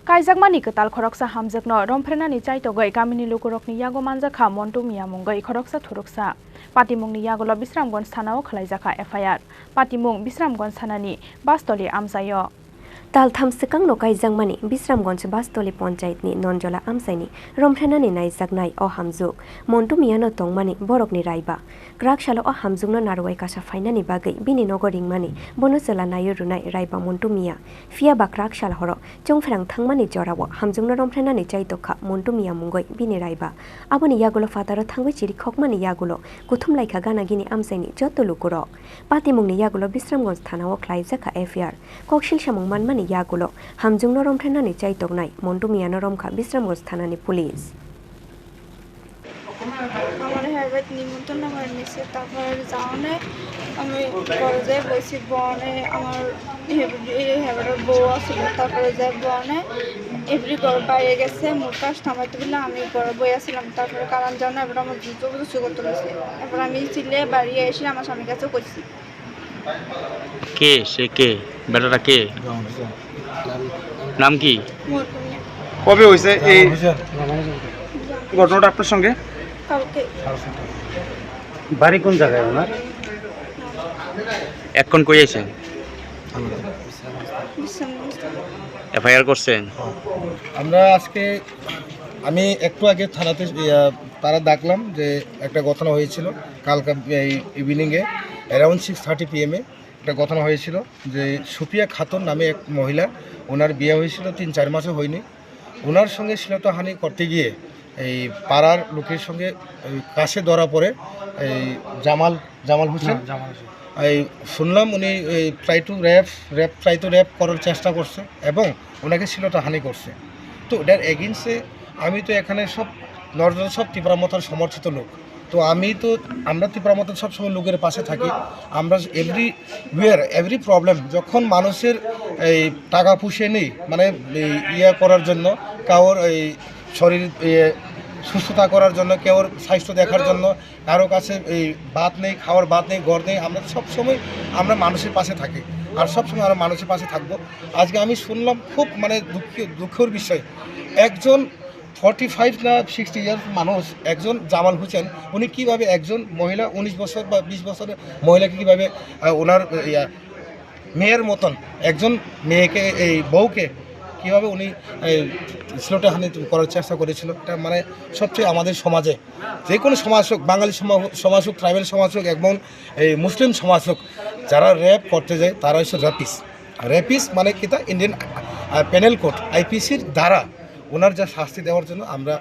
Kaijakmani ketal khoroksa hamjakno romphrenani chaitogoi gamini lukurokni yago manjakha montu miya mungoi khoroksa thuruksa patimungni yagolo Bisramganj thanao khlaijaka FIR patimung Bisramganj thanani bastoli amsayo Taltham sekang no Kaijakmani Bisramganj bastoli panchayatni nonjola amsaini romphrenani naijaknai o hamjuk montu miyano tongmani borokni raiba grakshala o hamjukno narwai kasa fainani bagai bini nogoringmani bonosela nayo runai raiba montu miya fia ba grakshala horo chongphrang thangmani jorawo hamjukno romphrenani chaitokha montu miya mungoi bini raiba aboni yagolo fataro thangbai chiri khokmani yagolo kuthumlaikha gana gini amsaini joto lukurok patimungni yagolo Bisramganj thanao khlaijaka FIR kokshil samung manmani yagolo hamjungno romphrenani chaitoknai montu miyano romkha Bisramganj thanani police আমার helmet নিমন্ত্রণ করে নিছে তারপর যাওনে আমি কলেজে বসি বনে আমার হেলমেটের বউ আসছিল তারপরে যে বনে এভরি ঘর বাইরে গেছে মোর কাজ থামাইতে বললে আমি ঘরে বই আসছিলাম তারপরে কারণ জানো এবার আমার জুতো বুঝে করতে গেছে এবার আমি চিল্লে বাড়িয়ে এসে আমার স্বামীর কাছে করছি কে সে কে বেটাটা কে নাম কি কবে হয়েছে এই ঘটনাটা আপনার সঙ্গে কালকে বাড়ি কোন জায়গায় ওনার এখন কই আছেন FIR করছেন আমরা আজকে আমি একটু আগে থানাতে তারা ডাকলাম যে একটা ঘটনা হয়েছিল কালকে ইভিনিংয়ে অ্যারাউন্ড 6:30 PM একটা ঘটনা হয়েছিল যে সুপিয়া খাতুন নামে এক মহিলা ওনার বিয়ে হয়েছিল 3-4 মাসও হয়নি ওনার সঙ্গে শ্লীলতাহানি করতে গিয়ে এই পাড়ার লোকের সঙ্গে কাছে ধরা পড়ে এই জামাল হোসেন এই শুনলাম উনি ট্রাই টু র্যাপ করার চেষ্টা করছে এবং ওনাকে শ্লীলতাহানি করছে তো এটার এগেইনস্টে আমি তো এখানে সব নর্দন সব তীব্রামতার সমর্থিত লোক তো আমরা তীব্রামতার সবসময় লোকের পাশে থাকি আমরা এভরি প্রবলেম যখন মানুষের এই টাকা পুষে নেই মানে ইয়ে করার জন্য কারোর এই শরীর সুস্থতা করার জন্য কেউর স্বাস্থ্য দেখার জন্য কারো কাছে এই ভাত নেই খাওয়ার ভাত নেই ঘর নেই আমরা সবসময় আমরা মানুষের পাশে থাকি আর সবসময় আমরা মানুষের পাশে থাকবো আজকে আমি শুনলাম খুব মানে দুঃখের বিষয় একজন 45 না 60 ইয়ার মানুষ একজন জামাল হোসেন উনি কীভাবে একজন মহিলা 19 বছর বা 20 বছরের মহিলাকে কীভাবে ওনার মেয়ের মতন একজন মেয়েকে এই বউকে কীভাবে উনি শ্লীলতাহানি করার চেষ্টা করেছিল এটা মানে সবচেয়ে আমাদের সমাজে যে কোনো সমাজ হোক বাঙালি সমাজ হোক ট্রাইবাল সমাজ হোক এবং এই মুসলিম সমাজ হোক যারা র্যাপ করতে যায় তারা হচ্ছে র্যাপিস মানে কি তা ইন্ডিয়ান পেনাল কোড IPCর দ্বারা ওনার যা শাস্তি দেওয়ার জন্য আমরা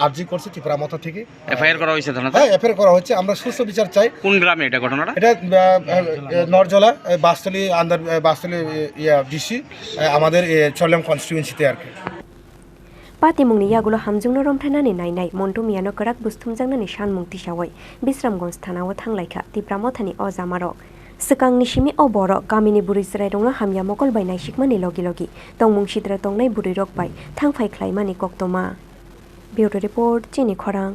আর্জি করছি ত্রিপুরামতা থেকে FIR করা হয়েছে থানাতে হ্যাঁ FIR করা হচ্ছে আমরা সুস্থ বিচার চাই কোন গ্রামে এটা ঘটনাটা এটা নরজলা বাস্তলি DC আমাদের চল্লাম কনস্টিটিউয়েন্সিতে আর কি patimungni yagulo hamjungno romphrenani nainai montu miyano karak busthumjangnani sanmung tisawai Bisramganj thanao thanglaikha tipramothani o jamarok Sekang nisimi o borok gamini buri serai rongno hamya mokol bai naisikmani logi tongmung sidra tongnai buri rok bai thangphai khlaimani koktoma Bureau Report Chini Khorang